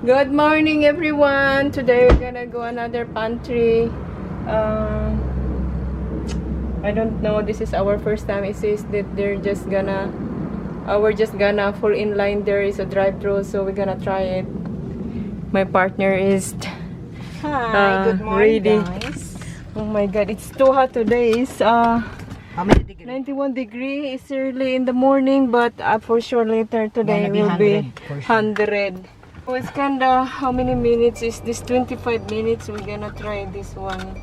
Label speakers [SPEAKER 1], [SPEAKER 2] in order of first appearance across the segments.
[SPEAKER 1] Good morning, everyone. Today we're gonna go another pantry. I don't know. This is our first time. It says that they're just gonna, we're just gonna fall in line. There is a drive-thru, so we're gonna try it. My partner is
[SPEAKER 2] Good morning,
[SPEAKER 1] ready.
[SPEAKER 2] guys.
[SPEAKER 1] Oh my God, it's too hot today. It's
[SPEAKER 2] How many degrees?
[SPEAKER 1] 91 degree. It's early in the morning, but for sure later today
[SPEAKER 2] Gonna be
[SPEAKER 1] will be
[SPEAKER 2] 100 for sure.
[SPEAKER 1] 100. So it's kinda, how many minutes is this? 25 minutes. We're gonna try this one.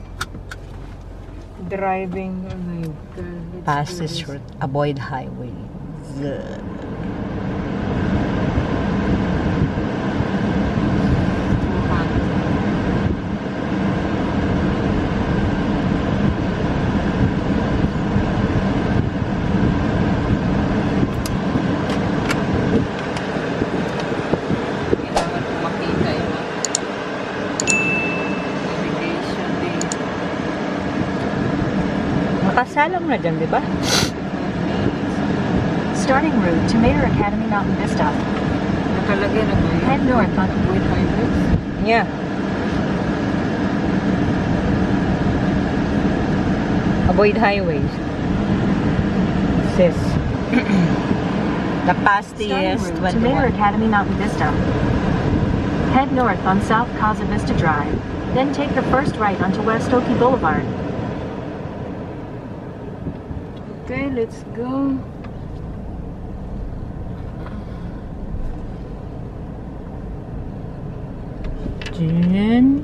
[SPEAKER 1] Driving. Oh my God. let's
[SPEAKER 2] Pass
[SPEAKER 1] do
[SPEAKER 2] is
[SPEAKER 1] this.
[SPEAKER 2] short. Avoid highways.
[SPEAKER 1] Kailangan ko makita yung navigation din.
[SPEAKER 2] Makasalang na dyan, di ba?
[SPEAKER 3] Starting route to Mayor Academy Mountain Vista.
[SPEAKER 1] Nakalagay na ba yun?
[SPEAKER 3] Head north on
[SPEAKER 1] With highways?
[SPEAKER 2] Yeah. Avoid highways. Sis. The
[SPEAKER 3] starting
[SPEAKER 2] fastest
[SPEAKER 3] route to Mayor
[SPEAKER 2] 21.
[SPEAKER 3] Academy Mountain Vista. Head north on South Casa Vista Drive, then take the first right onto West Oakey Boulevard.
[SPEAKER 1] Okay, let's go.
[SPEAKER 2] Dyan.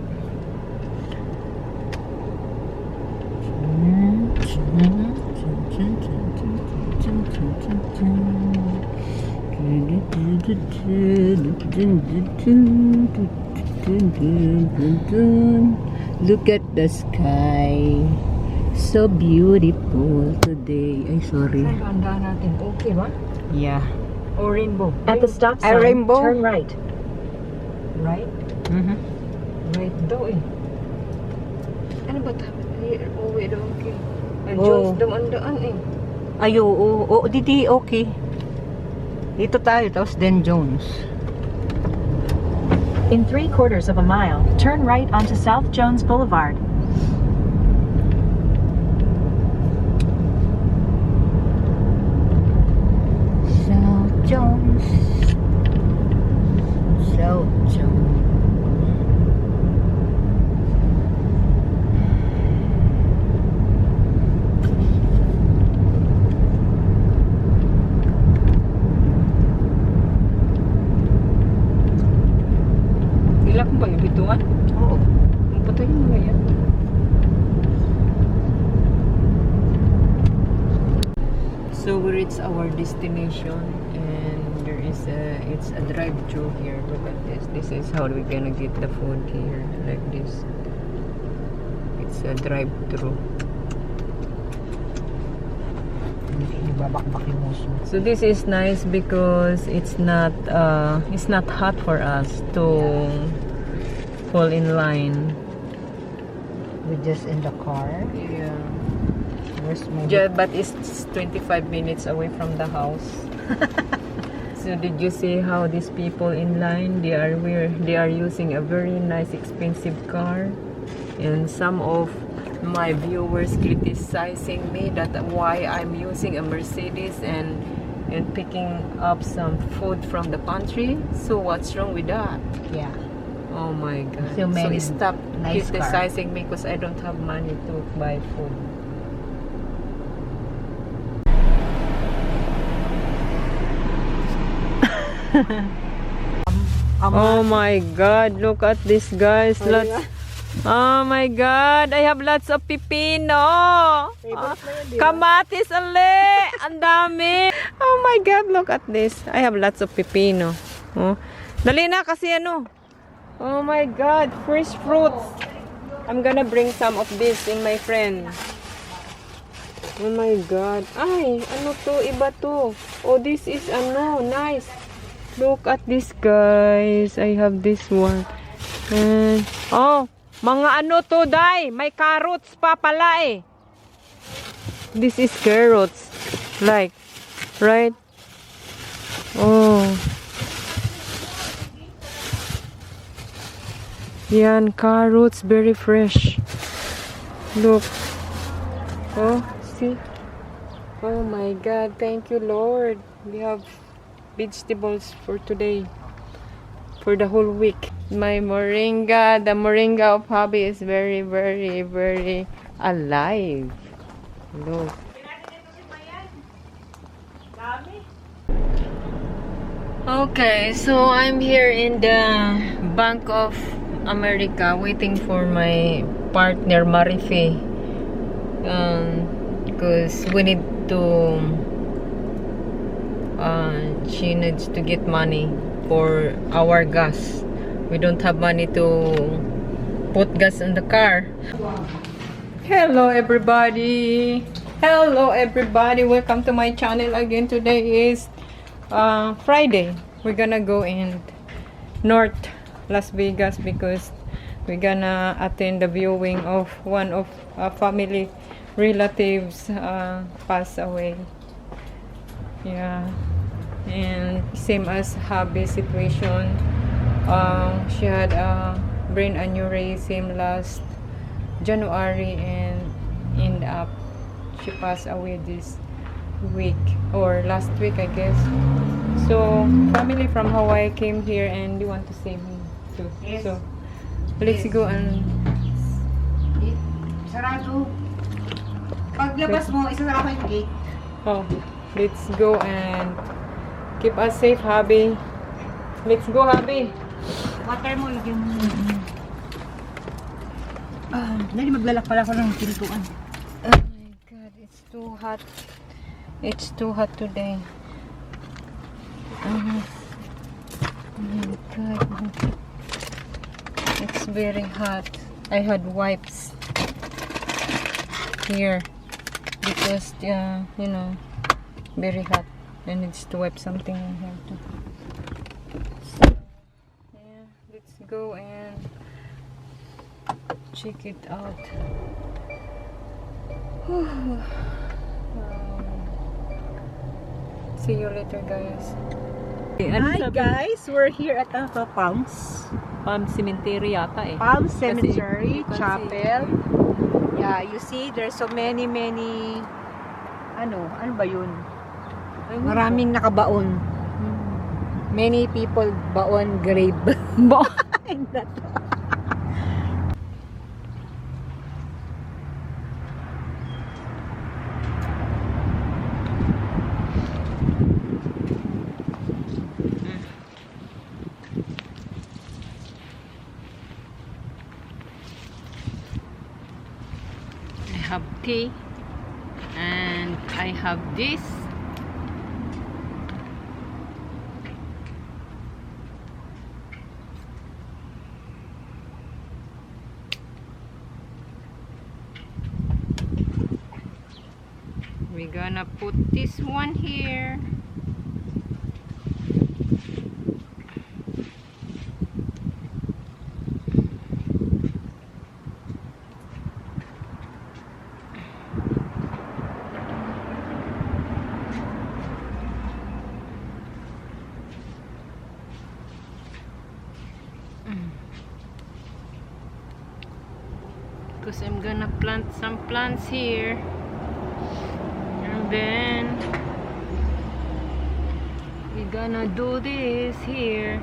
[SPEAKER 2] Look at the sky. So beautiful today. Ay, sorry.
[SPEAKER 1] Saan ba ang daan natin? Okay ba?
[SPEAKER 2] Yeah.
[SPEAKER 1] O rainbow?
[SPEAKER 3] At the stop
[SPEAKER 2] Ay,
[SPEAKER 3] sign,
[SPEAKER 2] rainbow.
[SPEAKER 3] turn right.
[SPEAKER 1] Right?
[SPEAKER 2] Mhm.
[SPEAKER 1] Right daw eh. Ano ba tabi? Uwi daw, okay. Ay,
[SPEAKER 2] Oh.
[SPEAKER 1] Jones daw ang daan eh.
[SPEAKER 2] Ay, oo. Oo, didi, okay. Dito tayo, tapos then Jones.
[SPEAKER 3] In 3/4 of a mile, turn right onto South Jones Boulevard.
[SPEAKER 2] South Jones. South Jones.
[SPEAKER 1] Nila kung ba yung bituan?
[SPEAKER 2] Oo.
[SPEAKER 1] Patayin mo na yan. So we reached our destination and there is it's a drive-thru here. Look at this. This is how we're gonna get the food here, like this. It's a drive-thru.
[SPEAKER 2] Ibabakbak yung muso.
[SPEAKER 1] So this is nice because it's not hot for us to fall in line.
[SPEAKER 2] We're just in the car.
[SPEAKER 1] Yeah.
[SPEAKER 2] Where's my...
[SPEAKER 1] But it's 25 minutes away from the house. So did you see how these people in line, they are using a very nice expensive car, and some of my viewers criticizing me that why I'm using a Mercedes and picking up some food from the pantry. So what's wrong with that?
[SPEAKER 2] Yeah.
[SPEAKER 1] Oh my God.
[SPEAKER 2] So many
[SPEAKER 1] stop
[SPEAKER 2] nice
[SPEAKER 1] criticizing me because I don't have money to buy food. Oh my God, look at this, guys. Oh my God, I have lots of pipino. Kamatis ali. Ang dami. Oh my God, look at this. I have lots of pipino. Oh. Dali na kasi ano. Oh my God, fresh fruits. I'm gonna bring some of this in my friend. Oh my God. Ay, ano to? Iba to. Oh, this is ano, nice. Look at this, guys. I have this one. And, oh, mga ano to, Day? May carrots pa pala eh. This is carrots. Like, right? Oh. Yan, carrots, very fresh. Look. Oh, see? Oh my God, thank you, Lord. We have vegetables for today. For the whole week. My moringa, the moringa of hubby is very, very, very alive. Look. Okay, so I'm here in the Bank of America waiting for my partner Marife, because we need to she needs to get money for our gas. We don't have money to put gas in the car. Hello everybody, welcome to my channel again. Today is Friday. We're gonna go in North Las Vegas because we're gonna attend the viewing of one of family relatives passed away. Yeah, and same as hubby's situation. She had a brain aneurysm last January and end up she passed away this week or last week, I guess. So family from Hawaii came here and they want to see me too.
[SPEAKER 2] Yes.
[SPEAKER 1] So let's go and
[SPEAKER 2] Sarado. Paglabas mo, isasara ko yung gate.
[SPEAKER 1] oh, let's go and keep us safe, hubby. Let's go, hubby.
[SPEAKER 2] Water mo, lagyan mo. Dali maglalak pala ako ng pintuan.
[SPEAKER 1] Oh my God, it's too hot. It's too hot today. Oh my God. It's very hot. I had wipes here because you know, very hot. I need to wipe something in here too. So, yeah, let's go and check it out. See you later, guys.
[SPEAKER 2] Hi guys, we're here at Palms.
[SPEAKER 1] Palm Cemetery yata eh.
[SPEAKER 2] Palm
[SPEAKER 1] Kasi
[SPEAKER 2] Cemetery,
[SPEAKER 1] you can
[SPEAKER 2] Chapel. Yeah, you see, there's so many, ano ba yun? Maraming nakabaon. Many people baon grave. In that.
[SPEAKER 1] I have tea and I have this. We're gonna put this one here. Because I'm gonna plant some plants here, and then we're gonna do this here.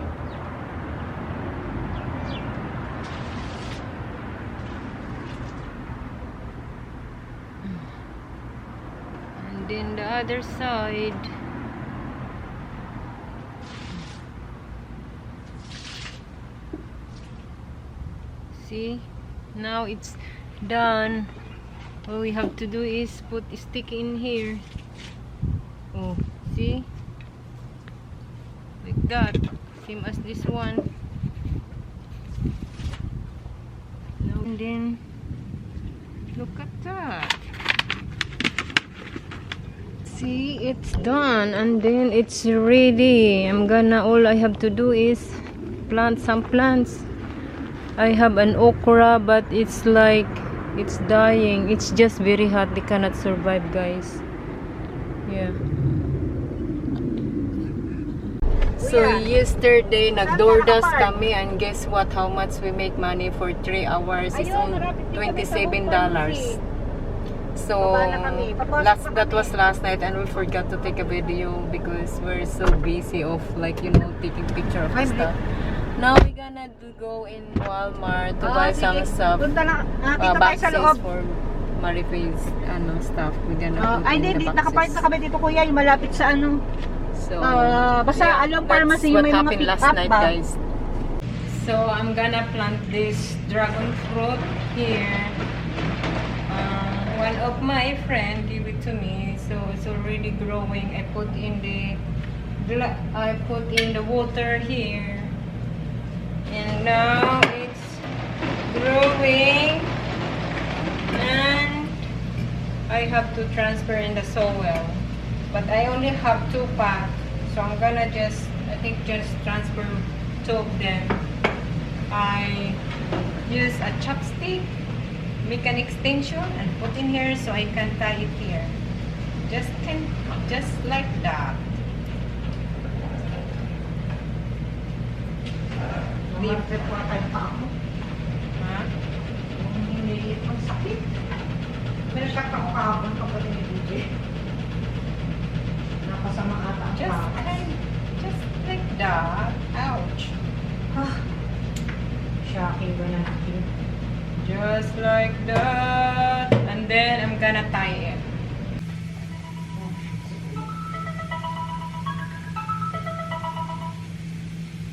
[SPEAKER 1] And then the other side. See, now it's done. All we have to do is put a stick in here. Oh, see, like that, same as this one. Now and then look at that. See, it's done and then it's ready. All I have to do is plant some plants. I have an okra, but it's like it's dying. It's just very hot. They cannot survive, guys. Yeah. So yesterday nag-DoorDash kami and guess what, how much we make money for 3 hours is on $27. So that was last night and we forgot to take a video because we're so busy of like taking picture of the stuff. Now we're gonna go in Walmart to buy some stuff, boxes for Maripe's stuff. We're gonna put in the
[SPEAKER 2] nakapark na
[SPEAKER 1] boxes.
[SPEAKER 2] kami dito kuya, yung malapit sa ano.
[SPEAKER 1] So,
[SPEAKER 2] basta alam pharmacy yung may mga
[SPEAKER 1] happened last
[SPEAKER 2] pick-up
[SPEAKER 1] night,
[SPEAKER 2] ba?
[SPEAKER 1] guys. So, I'm gonna plant this dragon fruit here. One of my friend gave it to me, so it's already growing. I put in the water here, and now it's growing. And I have to transfer in the soil. But I only have 2 packs, so I'm gonna just transfer 2 of them. I use a chopstick, make an extension, and put in here so I can tie it here. Just like that. Ha? Just like that. Ouch.
[SPEAKER 2] Shocking ba natin?
[SPEAKER 1] Just like that. And then I'm gonna tie it.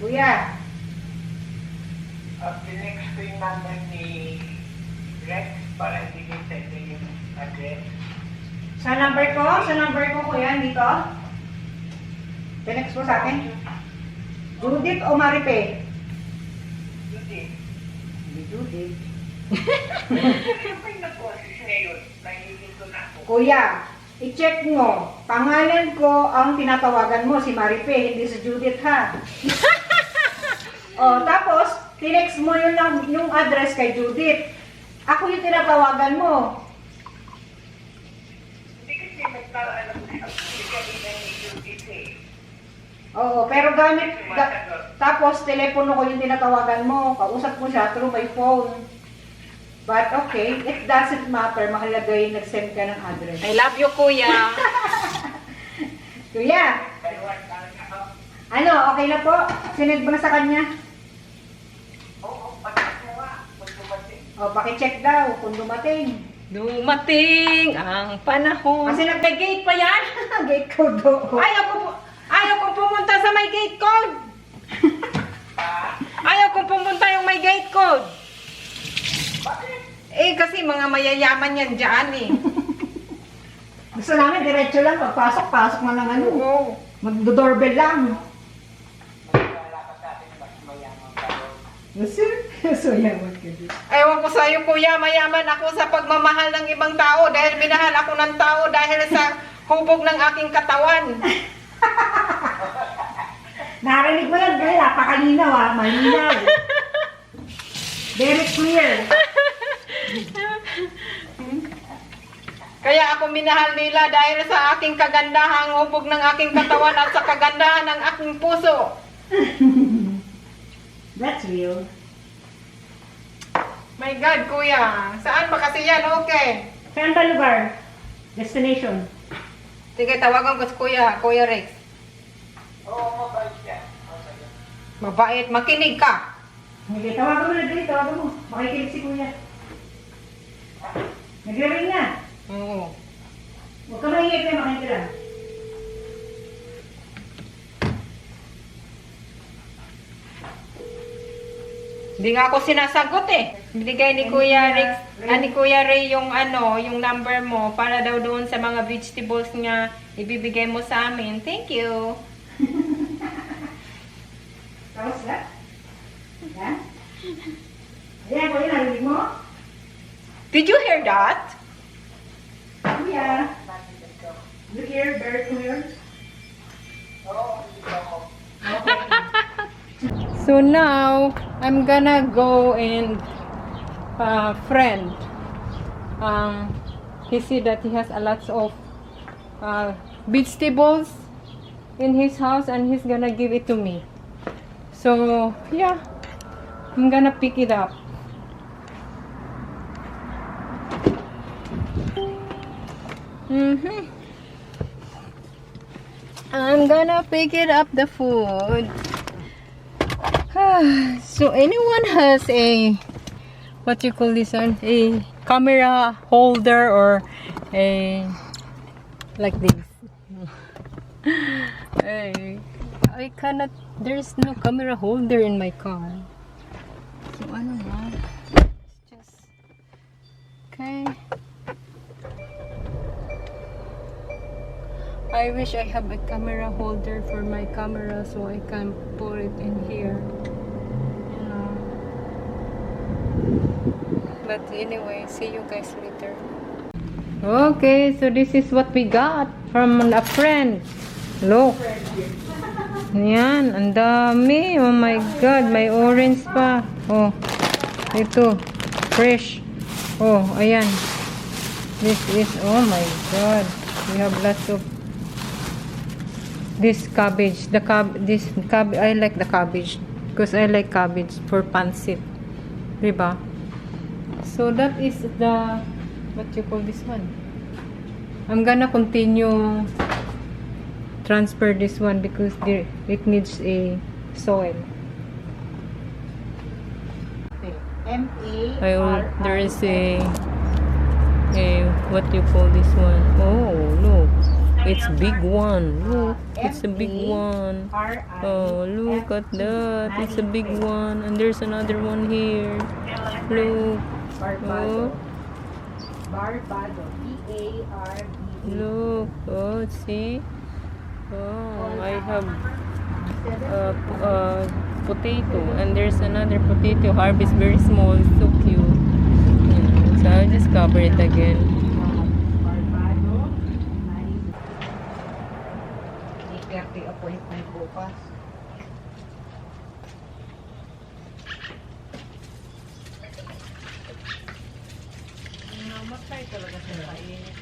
[SPEAKER 2] Kuya,
[SPEAKER 4] Tinext ko yung number ni Rex para ibigay sa inyo yung address.
[SPEAKER 2] sa number ko kuya, dito. Tinext mo sa akin. Judith o Maripe?
[SPEAKER 4] Hindi.
[SPEAKER 2] Judith.
[SPEAKER 4] Sino yung nag-process ngayon? Nahihintun ako.
[SPEAKER 2] Kuya, i-check mo. Pangalan ko ang tinatawagan mo, si Maripe, hindi si Judith ha. O, tapos, tinext mo yung address kay Judith. Ako yung tinatawagan mo.
[SPEAKER 4] Hindi kasi nagpaalam sa kanina ni Judith eh.
[SPEAKER 2] Oo, pero tapos telepono ko yung tinatawagan mo. Kausap mo siya through my phone. But okay, it doesn't matter. Mahalaga yung nag-send ka ng address.
[SPEAKER 1] I love you, kuya.
[SPEAKER 2] Kuya,
[SPEAKER 4] Dalawa talaga ako.
[SPEAKER 2] ano, okay na po? Sinend mo na sa kanya?
[SPEAKER 4] Oo, pagkat mo nga. Kung dumating.
[SPEAKER 2] O, pakicheck daw kung dumating.
[SPEAKER 1] Dumating ang panahon.
[SPEAKER 2] Kasi nagbe-gate pa yan. Gate code do.
[SPEAKER 1] Ayaw kong pumunta sa may gate code. Ayaw kong pumunta yung may gate code. Eh, kasi mga mayayaman yan dyan eh.
[SPEAKER 2] Gusto namin, diretso lang. Pagpasok, pasok mo lang ano.
[SPEAKER 1] Oo.
[SPEAKER 2] Mag-doorbell lang.
[SPEAKER 4] Wala ka sa atin mas mayaman tayo.
[SPEAKER 2] So, yaman ka din.
[SPEAKER 1] Ewan ko sa'yo, kuya, mayaman ako sa pagmamahal ng ibang tao dahil minahal ako ng tao dahil sa hubog ng aking katawan.
[SPEAKER 2] Narinig mo yan, girl. Napakalinaw ah. Malinaw. Very clear.
[SPEAKER 1] Kaya ako minahal nila dahil sa aking kagandahang hubog ng aking katawan at sa kagandahan ng aking puso.
[SPEAKER 2] That's real.
[SPEAKER 1] My God, kuya. Saan ba kasi yan? Okay.
[SPEAKER 2] Saan ba lugar? Destination.
[SPEAKER 1] Sige, tawagan ko si Kuya Rex.
[SPEAKER 4] Oo, mabait yan. Okay.
[SPEAKER 1] Mabait, makinig ka.
[SPEAKER 2] Sige, tawagan mo na dali. Tawagan mo. Makikinig si kuya. Nag-ring na.
[SPEAKER 1] Oo.
[SPEAKER 2] Huwag ka maingay kayo, makinig lang.
[SPEAKER 1] Hindi nga ako sinasagot eh. Binigay ni Kuya Rex, ni Kuya Ray yung yung number mo para daw doon sa mga vegetables niya ibibigay mo sa amin. Thank you.
[SPEAKER 2] Tapos na? Yan? Ayan, kuya, narinig mo?
[SPEAKER 1] Did you hear that?
[SPEAKER 2] Kuya. Look here, very clear.
[SPEAKER 4] Oo, hindi ako.
[SPEAKER 1] So now, I'm gonna go and friend. He said that he has a lot of vegetables in his house and he's gonna give it to me. So, yeah. I'm gonna pick it up. I'm gonna pick it up the food. So anyone has a, what you call this one, a camera holder or a like this? I cannot, there's no camera holder in my car. So ano na, it's just okay. I wish I have a camera holder for my camera so I can put it in here. You know. But anyway, see you guys later. Okay, so this is what we got from a friend. Look. Yan, ang dami. Oh my God, may orange pa. Oh, ito. Fresh. Oh, ayan. This is, oh my God. We have lots of this cabbage, I like the cabbage because I like cabbage for pancit, diba? So that is the, what you call this one. I'm gonna continue transfer this one because it needs a soil. There is a what you call this one. Oh look, it's big one. Look, it's a big one. Oh, look at that. It's a big one. And there's another one here. Look. Oh.
[SPEAKER 2] Barbado. B-A-R-B-A.
[SPEAKER 1] Look. Oh, see? Oh, I have potato. And there's another potato. Harvest very small. So cute. Yeah. So I'll just cover it again.
[SPEAKER 2] Appointment bukas. Namatay talaga sa painit.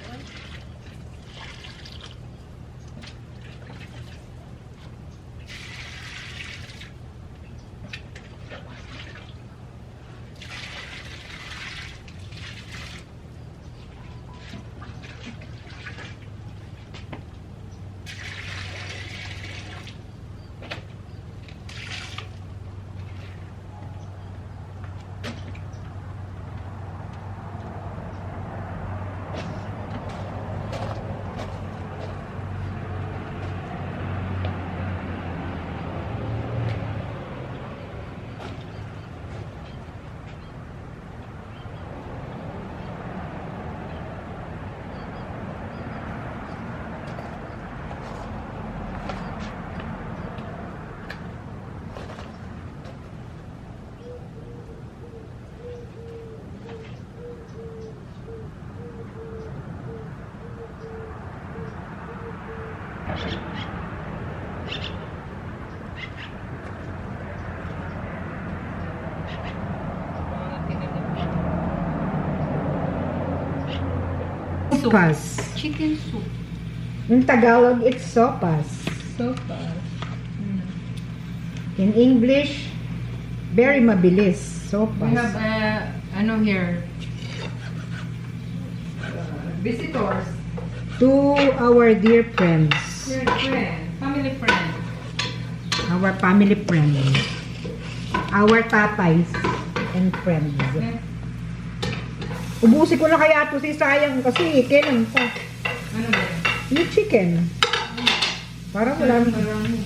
[SPEAKER 2] Sopas.
[SPEAKER 1] Chicken soup.
[SPEAKER 2] In Tagalog, it's sopas.
[SPEAKER 1] Sopas.
[SPEAKER 2] In English, very mabilis. Sopas.
[SPEAKER 1] We have ano here? Visitors.
[SPEAKER 2] To our dear friends.
[SPEAKER 1] Your friend. Family friend.
[SPEAKER 2] Our family friends. Our tatais and friends.
[SPEAKER 1] Okay.
[SPEAKER 2] Ubusin ko na kaya ito si sayang kasi kailan pa.
[SPEAKER 1] Ano ba?
[SPEAKER 2] Yung chicken. Parang wala.
[SPEAKER 1] Marami.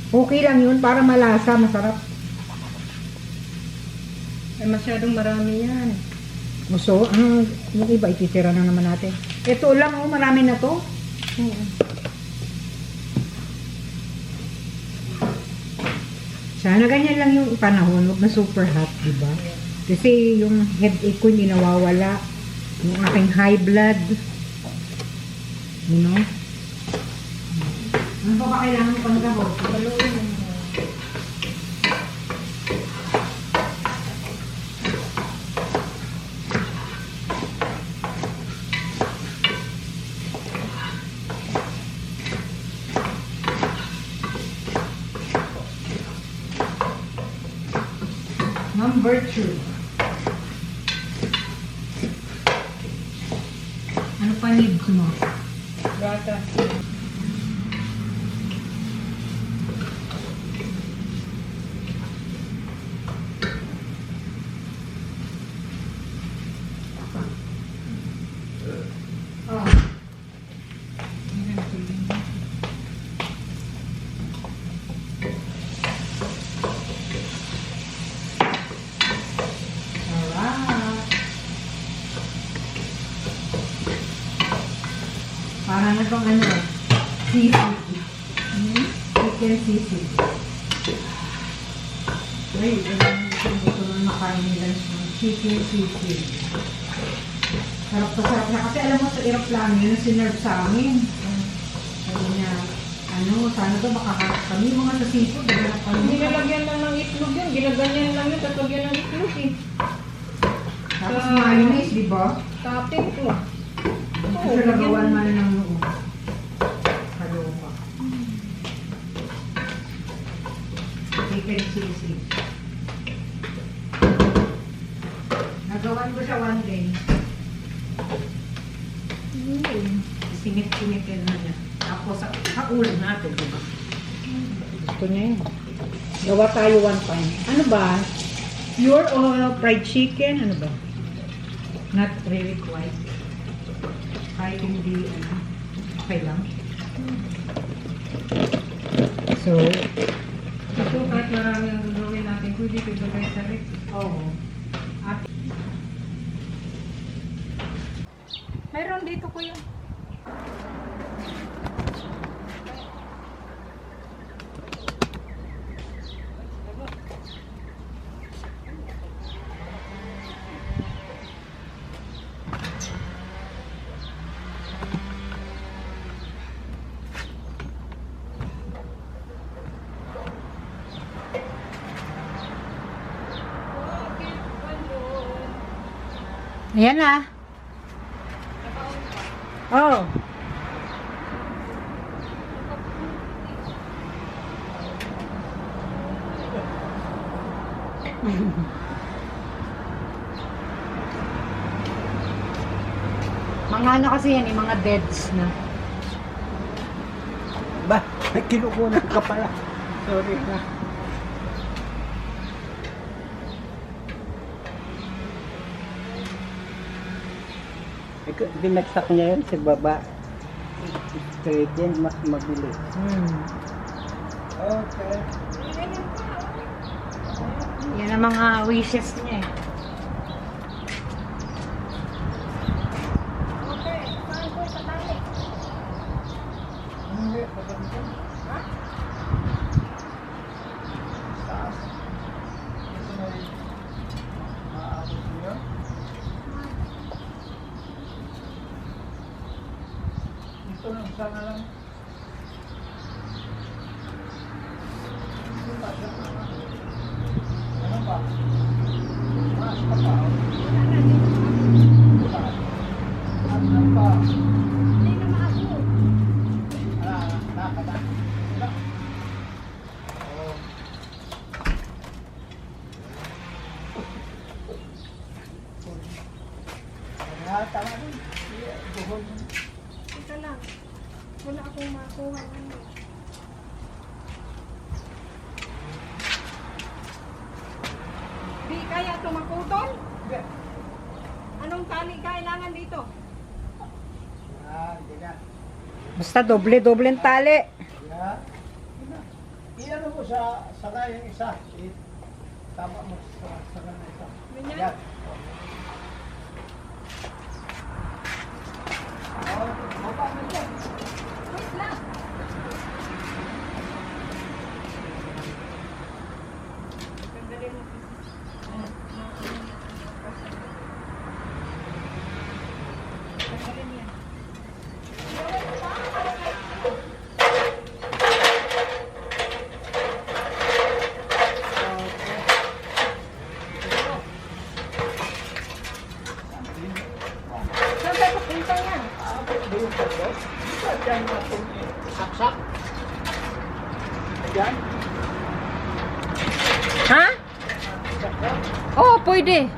[SPEAKER 2] Okay lang yun para malasa, masarap.
[SPEAKER 1] Ay, masyadong marami yan.
[SPEAKER 2] So, yung iba ititira na naman natin. Ito lang, oh, marami na to. Sana ganyan lang yung panahon, huwag na super hot, di ba? Kasi yung headache ko hindi nawawala. Yung aking high blood. You know? Ano pa ba kailangan pang gamot? Paluin mo. Number 2. Ano pa needs mo?
[SPEAKER 1] Gata.
[SPEAKER 2] Oh. Alright. Para na itong ano, seafood. Chicken seafood. Ay, gusto na makain nila ng chicken seafood. Sarap na sarap na. Kasi alam mo sa aeroplano, yun ang sinerve sa amin. Sabi niya, ano, sana to makaharap kami. Mga sa seafood, naganap kami.
[SPEAKER 1] Nilalagyan lang ng itlog yun. Ginaganyan lang yun. Tapos lagyan ng itlog eh.
[SPEAKER 2] Tapos mayonnaise, di ba?
[SPEAKER 1] Topping ko.
[SPEAKER 2] Kasi nagawan man ng noo. Kaloka. Chicken sisig. Nagawan ko siya one day. Sinit-sinitin na niya. Tapos sa ulam natin, di ba? Gusto niya yun. Gawa tayo one time. Ano ba? Pure o fried chicken? Ano ba? Not really quite. Kahit hindi, ano, okay lang. So,
[SPEAKER 1] Ito kahit marami ang gagawin natin. Pwede ko ibagay sa rep.
[SPEAKER 2] oo. At
[SPEAKER 1] Mayroon dito kuya.
[SPEAKER 2] ayan na. Oh. Mga ano kasi yan, yung mga deads na.
[SPEAKER 4] Ba, kinukunan ka pala. Sorry na. Binagsak niya yun sa baba. Straight yan, mas mabilis. Okay.
[SPEAKER 2] Yan ang mga wishes niya eh.
[SPEAKER 4] Ito lang, sana lang. Ano ba? Mas pa pa. Ano ba? Hindi na maako. Nakakata. Tama rin. Buhol.
[SPEAKER 1] Ito lang. Wala akong makuha. Di kaya ito makutol? Anong tali kailangan dito?
[SPEAKER 4] Hindi na.
[SPEAKER 2] Basta doble-doble tali.
[SPEAKER 4] Yeah. Iyan mo sa saka yung isa. Tama mo sa saka na isa.
[SPEAKER 1] Ganyan?
[SPEAKER 4] Yan. Oh, baba mo dyan.
[SPEAKER 1] Wait lang. Sandali mo. Sandali mo yan. Saan tayo papunta yan?
[SPEAKER 4] Diyan na po. Saksak. Diyan.
[SPEAKER 2] Ha?
[SPEAKER 4] Saksak.
[SPEAKER 1] Oh, pwede.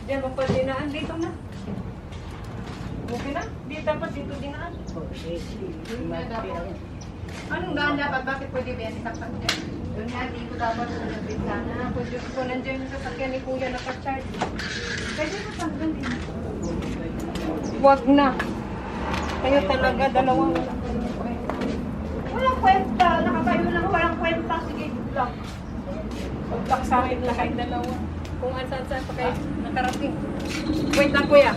[SPEAKER 1] Diyan mo pa dinaan dito na. Okay na? Di dapat dito dinaan.
[SPEAKER 2] Anong daan dapat? Bakit pwede ba yan isaksak dyan? Doon nga, dito dapat sa nabitana.
[SPEAKER 1] Pwede ko nandiyan yung sasakyan ni Kuya naka-charge.
[SPEAKER 2] Pwede mo tanggal din.
[SPEAKER 1] Wag na. Kayo talaga, dalawang.
[SPEAKER 2] Walang kwenta. Nakatayo lang, walang kwenta. Sige, good luck.
[SPEAKER 1] Pag sa akin lahat dalawa. Kung saan-saan pa kayo nakarating. Wait lang, Kuya.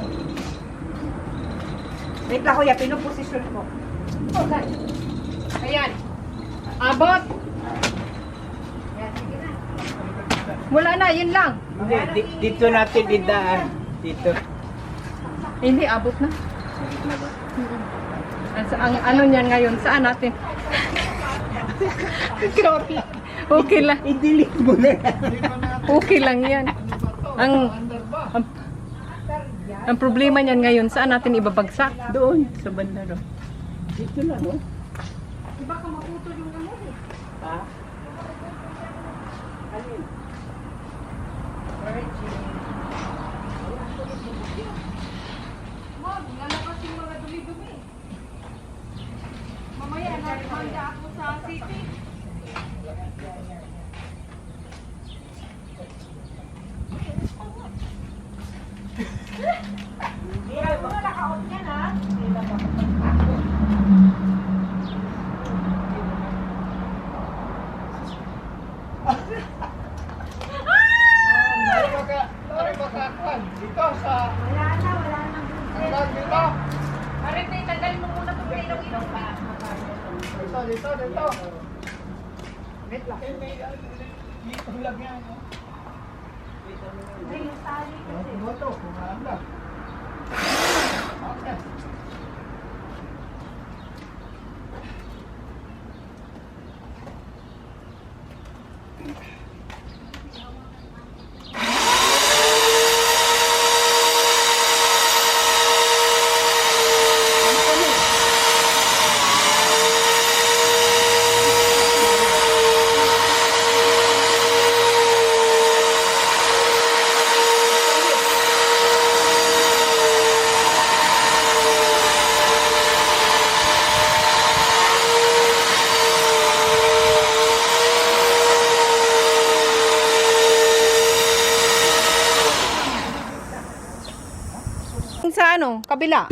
[SPEAKER 2] Wait lang kuya, pinuposisyon ko.
[SPEAKER 1] Okay. Ayan. Abot.
[SPEAKER 2] Yan, sige na.
[SPEAKER 1] Wala na, yun lang.
[SPEAKER 4] Hindi, dito natin idaan. Dito.
[SPEAKER 1] Hindi, abot na. Ang ano niyan ngayon, saan natin? Okay lang.
[SPEAKER 4] I-delete mo na.
[SPEAKER 1] Okay lang yan. Ang ang problema niyan ngayon, saan natin ibabagsak?
[SPEAKER 4] Doon, sa banda ro. Dito lang, oh.
[SPEAKER 2] Baka maputol yung gamot eh.
[SPEAKER 4] Ha? Alin?
[SPEAKER 2] Mag, lalabas yung mga dumi-dumi. Mamaya, nakakanda ako sa city. Hindi, mo na naka-out yan ha.
[SPEAKER 4] Dito sa...
[SPEAKER 2] Wala na.
[SPEAKER 4] Hanggang dito.
[SPEAKER 2] Marip na, tanggalin mo muna itong ilong-ilong pa.
[SPEAKER 4] Dito.
[SPEAKER 2] Wait lang.
[SPEAKER 4] Dito lang yan, oh.
[SPEAKER 2] Ay, yung tali kasi.
[SPEAKER 4] Boto, kumahan lang. Okay.
[SPEAKER 1] Sa ano, kabila.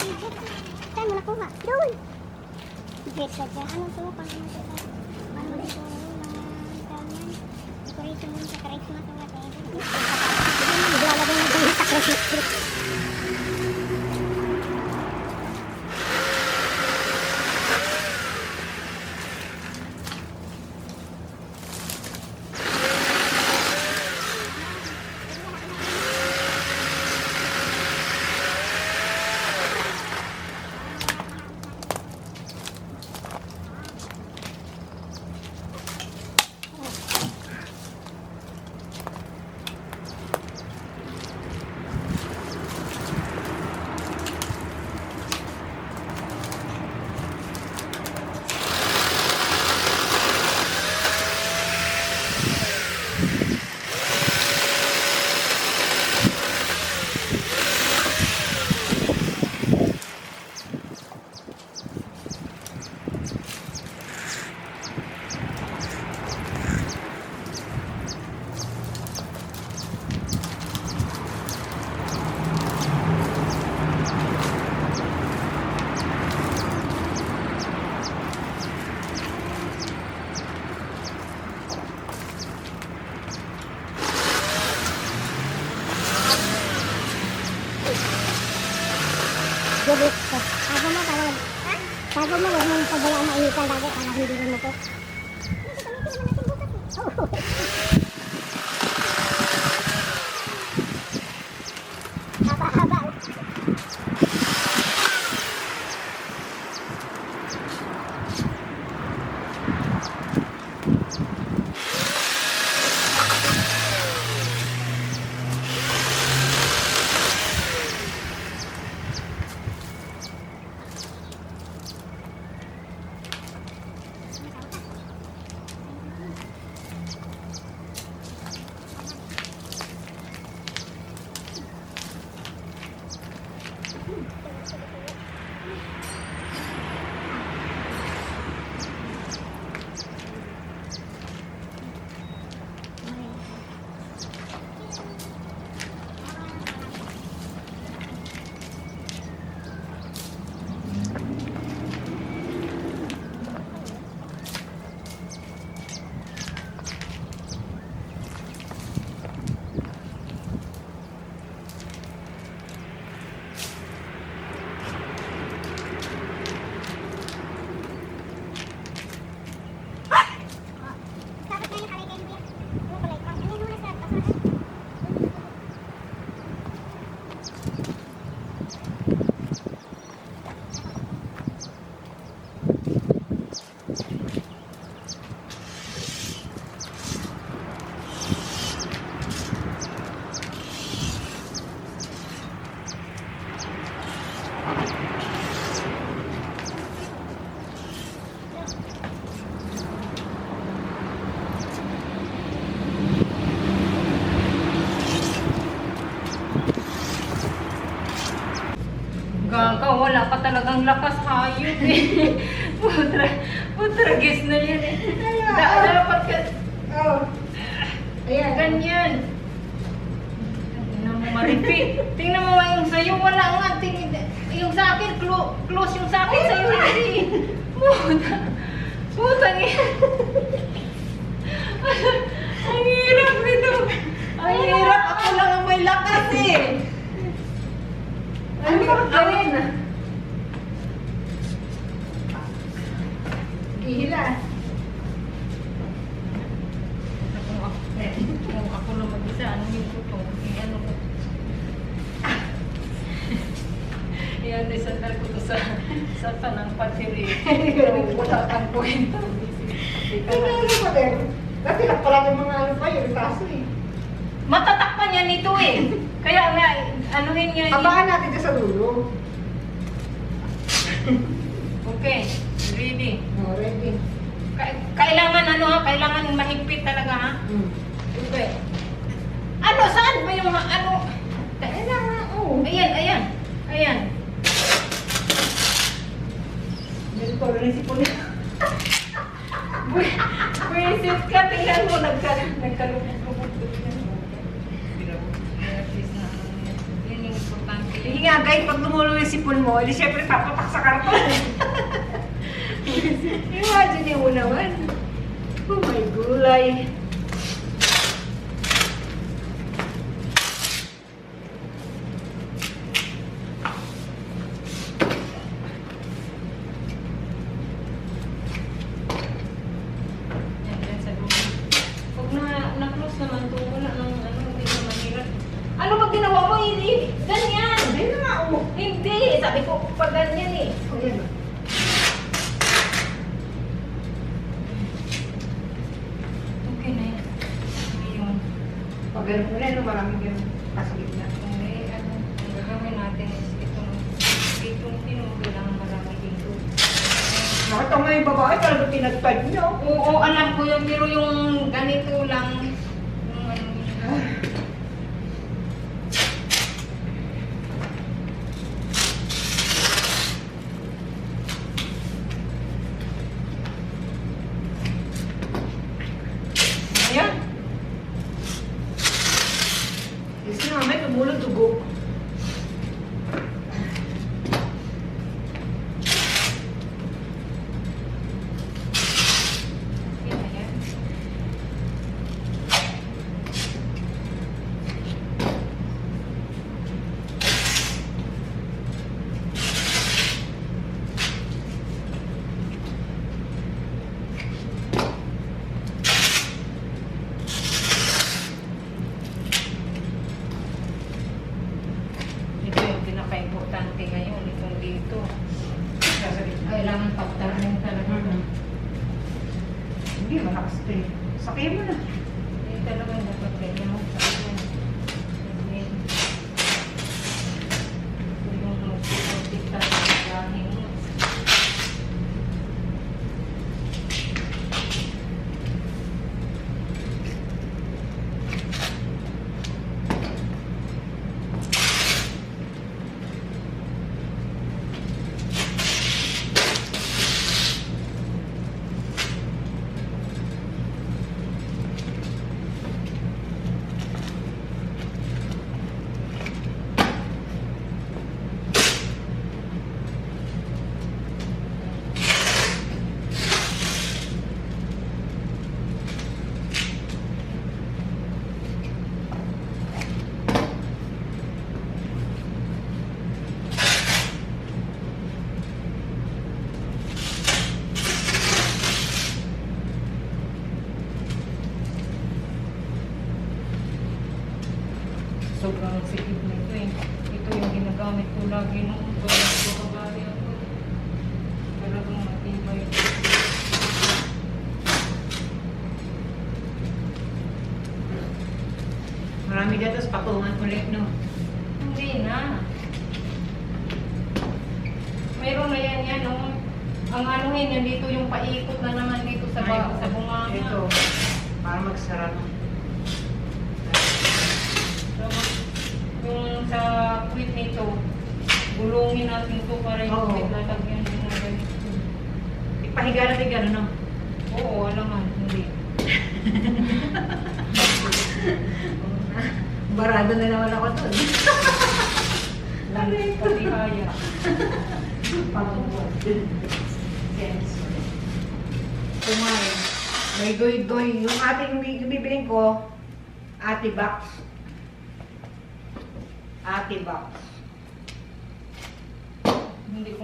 [SPEAKER 5] Saan mo nakuha? Doon! Wait, ano to? Paano ito? Paano ito? Mga tawag yan? Decoration mo sa Christmas o whatever. Naglalagay na doon sa Christmas. Gabit ko. Sabi mo, tawag. Sabi mo, huwag mong pabayaan na initan dagat para hindi rin mo po. Oo. Haba-haba.
[SPEAKER 1] Gaga, wala ka talagang lakas hayop eh. Putragis na yan eh. Dapat ka...
[SPEAKER 2] Oh. Ayan.
[SPEAKER 1] Ganyan. Tingnan mo maripit. Tingnan mo yung sa'yo, wala nga. Yung sa akin, close yung sa akin sa'yo. Hindi. Putang yan. Ang hirap nito. Ang hirap. Ako lang ang may lakas eh. Ano ba gawin?
[SPEAKER 2] Gihila.
[SPEAKER 1] Kung ako lang mag-isa, ano yung ito? Ano ko? Yan, isandal ko to sa tanang patiri. Wala kang kwenta.
[SPEAKER 2] Ano ba din? Dati lang pala yung mga ano pa yung taso eh.
[SPEAKER 1] Matatakpan yan ito eh. Kaya nga, anuhin niya
[SPEAKER 2] Abangan natin dyan sa dulo.
[SPEAKER 1] Okay, ready.
[SPEAKER 2] Oh, ready.
[SPEAKER 1] Kailangan ano ha? Kailangan mahigpit talaga ha? Okay. Ano? Saan ba yung ano?
[SPEAKER 2] Kailangan, oh.
[SPEAKER 1] Ayan, ayan. Ayan.
[SPEAKER 2] Dito rin si Puli.
[SPEAKER 1] Buisit ka, tingnan mo, nagkalupot-lupot. At least na, yun yung importante.
[SPEAKER 2] Sige nga guys, pag tumulo yung sipon mo, hindi syempre papatak sa karton. Imagine mo naman. Oh my gulay.
[SPEAKER 1] Yan, yan sa loob. Pag na-close naman to, wala nang ano, hindi na mahirap. Ano ba ginawa mo, hindi? Ganyan!
[SPEAKER 2] Hindi na nga, oh.
[SPEAKER 1] Hindi! Sabi ko, pag ganyan eh.
[SPEAKER 2] Oh, yan.
[SPEAKER 1] Okay na yan. Ngayon.
[SPEAKER 2] Pag ganun mo na, maraming ganun. Kasagit na.
[SPEAKER 1] Hindi, ano, ang gagawin natin is itong tinulo lang marami dito.
[SPEAKER 2] Nakita mo yung babae, talaga tinagtad niyo.
[SPEAKER 1] Oo, alam ko yung pero yung ganito lang. Yung ano,
[SPEAKER 2] Ayan. Kasi naman, tumulong dugo.
[SPEAKER 1] okay na yan. Ito yung pinaka-importante ngayon, itong dito. Kailangan pagtarin talaga.
[SPEAKER 2] Hindi, malakas ito eh. Sakay mo na.
[SPEAKER 1] Hindi talaga dapat ganyan mo sa akin. Kasi, ito yung magpipagpita sa gahin mo. Sobrang sikip nito eh. Ito yung ginagamit ko lagi nung pagkakabali ako. Talagang matibay.
[SPEAKER 2] Marami dito sa patungan ulit, no?
[SPEAKER 1] Hindi na. Mayroon na yan, no? Ang anuhin yan dito yung paikot na naman dito sa, sa bunganga.
[SPEAKER 2] Ito, para magsara no?
[SPEAKER 1] So, yung sa quit nito, gulungin natin ito para yung
[SPEAKER 2] Oo.
[SPEAKER 1] quit lalagyan din na ganito.
[SPEAKER 2] Ipahiga na tigano, no?
[SPEAKER 1] Oo, alaman, hindi.
[SPEAKER 2] Barado na naman ako to.
[SPEAKER 1] Patihaya.
[SPEAKER 2] Pagbubuhat. Kumain. May doy-doy. Yung ating bibiling ko, Ate Box. Ate Box.
[SPEAKER 1] Hindi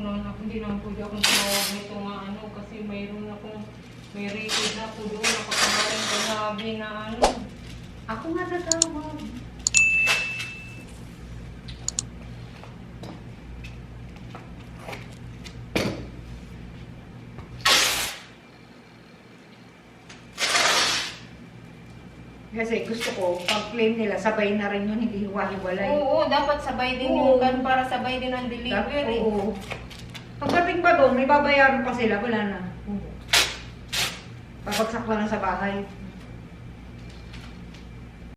[SPEAKER 1] naman pwede akong tumawag nito nga ano kasi mayroon akong may rated na po doon nakakamarin ko sabi na ano.
[SPEAKER 2] Ako nga tatawag. Kasi gusto ko, pag claim nila, sabay na rin yun, hindi hiwa-hiwalay.
[SPEAKER 1] Oo, dapat sabay din
[SPEAKER 2] Oo.
[SPEAKER 1] yung kan para sabay din ang delivery.
[SPEAKER 2] Oo. Pagdating ba doon, may babayaran pa sila, wala na. Babagsak lang na sa bahay.